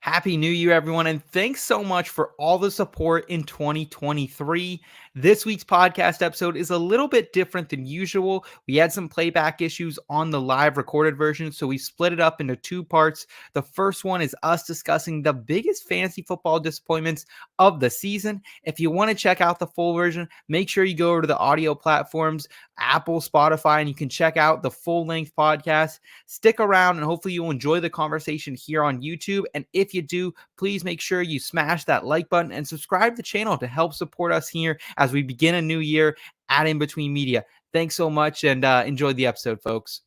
Happy New Year, everyone, and thanks so much for all the support in 2023. This week's podcast episode is a little bit different than usual. We had some playback issues on the live recorded version, so we split it up into two parts. The first one is us discussing the biggest fantasy football disappointments of the season. If you want to check out the full version, make sure you go over to the audio platforms, Apple, Spotify, and you can check out the full-length podcast. Stick around, and hopefully you'll enjoy the conversation here on YouTube. And if you do, please make sure you smash that like button and subscribe to the channel to help support us here as we begin a new year at In Between Media. Thanks so much, and enjoy the episode, folks.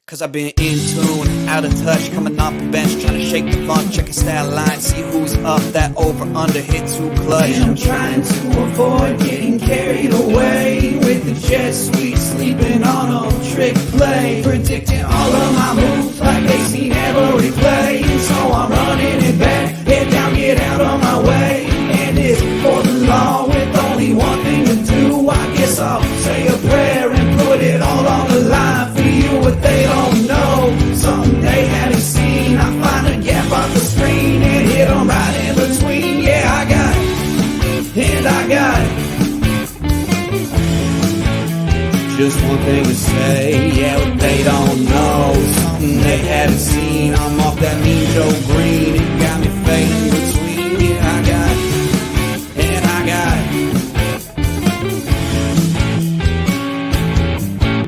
Cause I've been in tune, out of touch, coming off the bench, trying to shake the funk, checking stat line, see who's up, that over under hit too clutch. And I'm trying to avoid getting carried away with the jet sweep, sleeping on a trick play, predicting all of my moves like they seen every play. So I'm running it back, head down, get out of my way, and it's for the law with only one thing to do. I guess I'll say a prayer and put it all on the line for you, what they don't know, something they haven't seen. I find a gap off the screen and hit them right in between. Yeah, I got it, and I got it. Just one thing to say, yeah, what they don't know, something they haven't seen. I'm off that mean Joe Green, it got me fading between. Yeah, I got it, and I got it.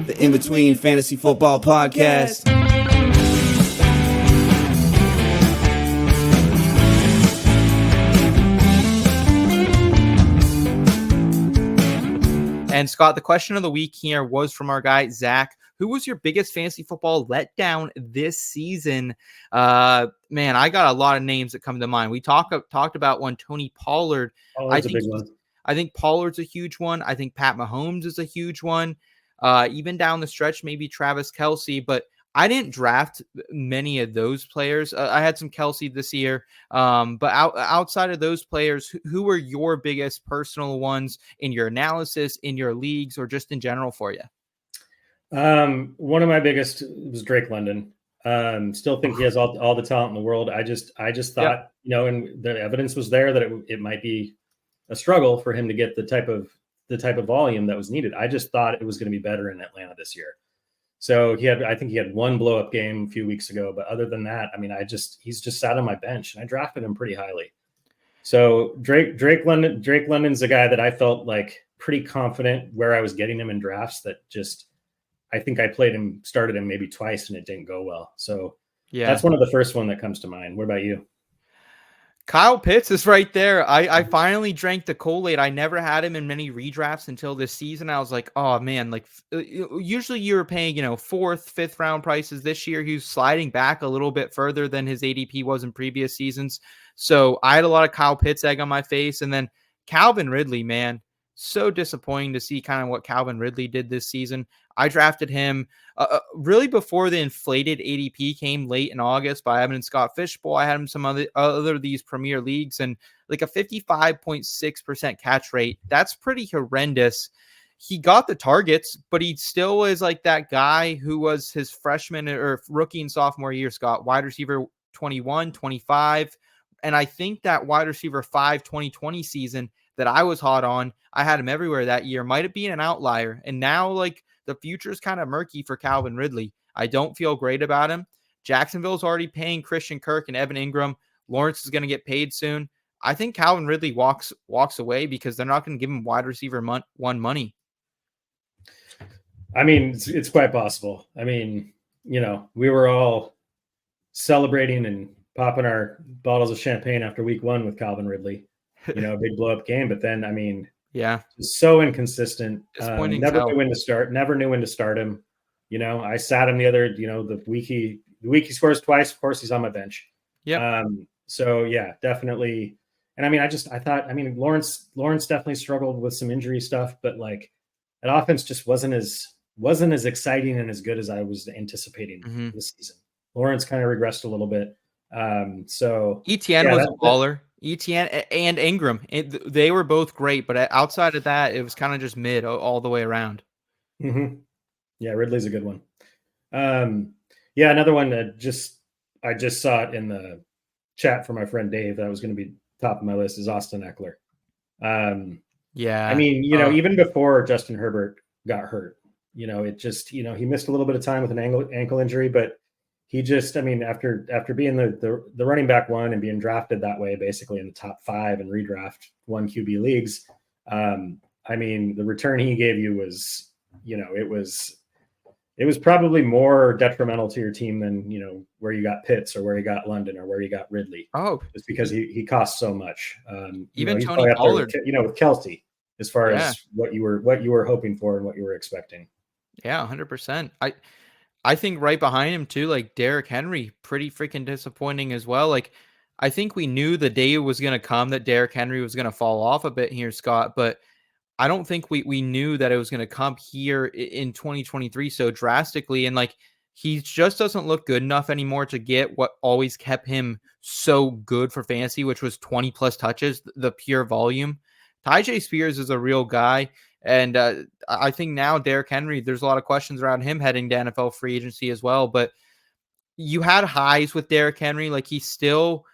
The In Between Fantasy Football Podcast. And Scott, the question of the week here was from our guy, Zach. Who was your biggest fantasy football letdown this season? Man, I got a lot of names that come to mind. We talked about one, Tony Pollard. Pollard's a big one. I think Pollard's a huge one. I think Pat Mahomes is a huge one. Even down the stretch, maybe Travis Kelce, but I didn't draft many of those players. I had some Kelce this year, but outside of those players, who were your biggest personal ones in your analysis, in your leagues, or just in general for you? One of my biggest was Drake London. Still think he has all the talent in the world. I just thought, and the evidence was there that it might be a struggle for him to get the type of volume that was needed. I just thought it was going to be better in Atlanta this year. So I think he had one blow up game a few weeks ago, but other than that, I mean, he's just sat on my bench and I drafted him pretty highly. So Drake London's a guy that I felt like pretty confident where I was getting him in drafts that just, I think I started him maybe twice and it didn't go well. So yeah, that's one of the first one that comes to mind. What about you? Kyle Pitts is right there. I finally drank the Kool-Aid. I never had him in many redrafts until this season. I was like, oh man, like usually you were paying, 4th, 5th round prices. This year he was sliding back a little bit further than his ADP was in previous seasons. So I had a lot of Kyle Pitts egg on my face. And then Calvin Ridley, man, so disappointing to see kind of what Calvin Ridley did this season. I drafted him really before the inflated ADP came late in August by Evan and Scott Fishbowl. I had him some other of these premier leagues and like a 55.6% catch rate. That's pretty horrendous. He got the targets, but he still is like that guy who was his freshman or rookie and sophomore year, Scott, wide receiver 21, 25. And I think that wide receiver 5 2020 season that I was hot on, I had him everywhere that year, might have been an outlier. And now like the future is kind of murky for Calvin Ridley. I don't feel great about him. Jacksonville's already paying Christian Kirk and Evan Ingram. Lawrence is going to get paid soon. I think Calvin Ridley walks away because they're not going to give him wide receiver one money. I mean, it's quite possible. I mean, we were all celebrating and popping our bottles of champagne after week 1 with Calvin Ridley, a big blow up game. But then, I mean, yeah, so inconsistent. Never knew when to start. Never knew when to start him. I sat him the week he scores twice. Of course, he's on my bench. Yeah. So yeah, definitely. And I mean, I thought Lawrence definitely struggled with some injury stuff, but like that offense just wasn't as exciting and as good as I was anticipating this season. Lawrence kind of regressed a little bit. So ETN was a baller. ETN and Ingram, they were both great, but outside of that, it was kind of just mid all the way around. Mm-hmm. Yeah, Ridley's a good one. Yeah, another one that I just saw it in the chat from my friend Dave that was going to be top of my list is Austin Ekeler. Yeah. I mean, even before Justin Herbert got hurt, it just, he missed a little bit of time with an ankle injury, but he just, I mean, after being the running back one and being drafted that way, basically in the top 5 in redraft 1 QB leagues, I mean, the return he gave you was, it was probably more detrimental to your team than, where you got Pitts or where you got London or where you got Ridley. Oh, it's because he costs so much. Even he's Tony Pollard, with Kelce, as far as what you were hoping for and what you were expecting. Yeah, 100%. I think right behind him too, like Derrick Henry, pretty freaking disappointing as well. Like, I think we knew the day was going to come that Derrick Henry was going to fall off a bit here, Scott, but I don't think we knew that it was going to come here in 2023 so drastically. And like, he just doesn't look good enough anymore to get what always kept him so good for fantasy, which was 20 plus touches, the pure volume. Tyjae Spears is a real guy. And I think now Derrick Henry, there's a lot of questions around him heading to NFL free agency as well. But you had highs with Derrick Henry. Like, he still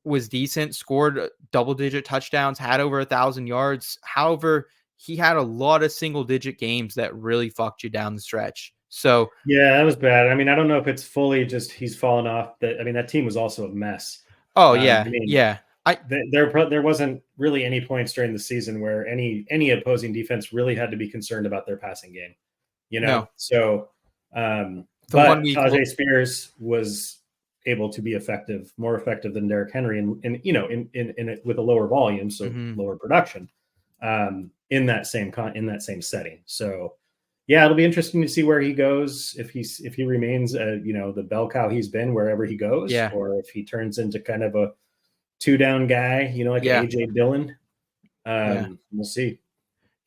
was decent, scored double-digit touchdowns, had over 1,000 yards. However, he had a lot of single-digit games that really fucked you down the stretch. So yeah, that was bad. I mean, I don't know if it's fully just he's fallen off. That team was also a mess. Oh yeah, yeah. There wasn't really any points during the season where any opposing defense really had to be concerned about their passing game, No. So, but Tyjae Spears was able to be more effective than Derrick Henry, and with a lower volume, so lower production, in that same setting. So, yeah, it'll be interesting to see where he goes if he remains, the bell cow he's been wherever he goes, or if he turns into kind of a 2-down guy, like AJ Dillon. We'll see.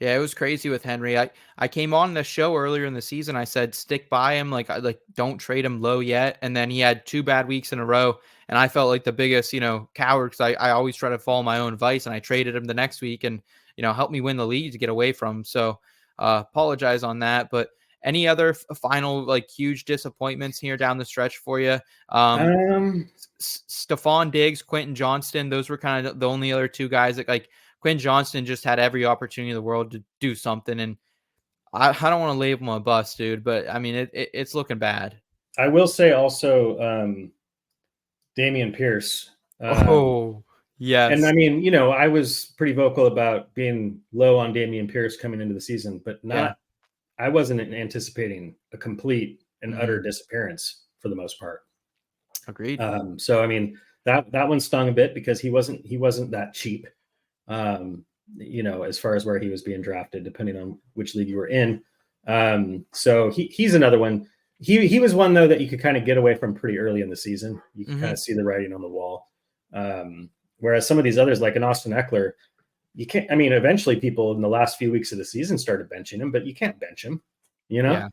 Yeah, it was crazy with Henry. I came on the show earlier in the season. I said, stick by him. Like don't trade him low yet. And then he had 2 bad weeks in a row. And I felt like the biggest, coward, because I always try to follow my own advice. And I traded him the next week and, helped me win the league to get away from him. So apologize on that. But any other final, huge disappointments here down the stretch for you? Stefon Diggs, Quentin Johnston, those were kind of the only other 2 guys that Quentin Johnston just had every opportunity in the world to do something. And I don't want to label him a bust, dude, but I mean, it's looking bad. I will say also Dameon Pierce. Yes. And I mean, I was pretty vocal about being low on Dameon Pierce coming into the season, but I wasn't anticipating a complete and utter disappearance for the most part. Agreed. So I mean, that one stung a bit because he wasn't that cheap, as far as where he was being drafted, depending on which league you were in. So he's another one. He was one though that you could kind of get away from pretty early in the season. You can kind of see the writing on the wall. Whereas some of these others, like an Austin Ekeler, you can't. I mean, eventually people in the last few weeks of the season started benching him, but you can't bench him. Yeah.